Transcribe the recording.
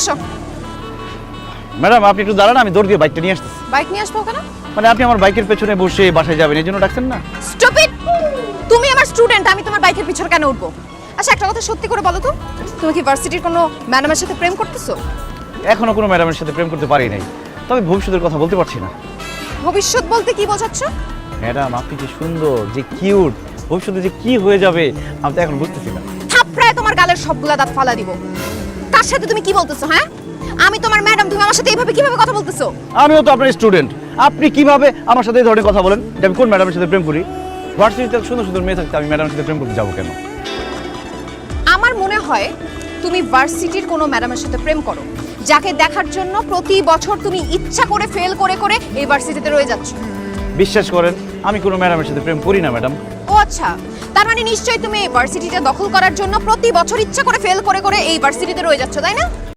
আসো। ম্যাডাম আপনি একটু দাঁড়ান, আমি দৌড় দিয়ে বাইকটা নিয়ে আসতেছি। বাইক নিয়ে আসবো কেন? মানে আপনি আমার বাইকের পেছনে বসে বাসায় যাবেন এই জন্য ডাকছেন না? স্টুপিড! তুমি আমার স্টুডেন্ট, আমি তোমার বাইকের পিছনে কেন উঠবো? আচ্ছা একটা কথা সত্যি করে বলো তো, তুমি কি ভার্সিটির কোনো ম্যাডামের সাথে প্রেম করতেছো? এখনো কোনো ম্যাডামের সাথে প্রেম করতে পারি নাই, তবে ভবিষ্যতের কথা বলতে পারছি না। ভবিষ্যৎ বলতে কি বোঝাচ্ছ? ম্যাডাম আপনি যে সুন্দর, যে কিউট, ভবিষ্যতে যে কি হয়ে যাবে আমি তো এখন বুঝতেছি না। থাপড়ায় তোমার গালের সবগুলা দাঁত ফালা দিব। কার সাথে তুমি কি বলতেছো? হ্যাঁ, আমি তোমার ম্যাডাম, তুমি আমার সাথে এইভাবে কিভাবে কথা বলতেছো? আমিও তো আপনার স্টুডেন্ট, আপনি কিভাবে আমার সাথে এই ধরনের কথা বলেন? যে আমি কোন ম্যাডামের সাথে প্রেম করি? ভার্সিটিতে সুন্দর সুন্দর মেয়ে থাকতে আমি ম্যাডামের সাথে প্রেম করতে যাবো কেন? আমার মনে হয় তুমি ভার্সিটির কোনো ম্যাডামের সাথে প্রেম করো, যাকে দেখার জন্য প্রতি বছর তুমি ইচ্ছা করে ফেল করে করে এই ভার্সিটিতে রয়ে যাচ্ছ। বিশ্বাস করেন আমি কোনো ম্যাডামের সাথে প্রেম করি না ম্যাডাম। ও আচ্ছা, তার মানে নিশ্চয়ই তুমি এই ভার্সিটিটা দখল করার জন্য প্রতি বছর ইচ্ছা করে ফেল করে করে এই ভার্সিটিতে রয়ে যাচ্ছ, তাই না?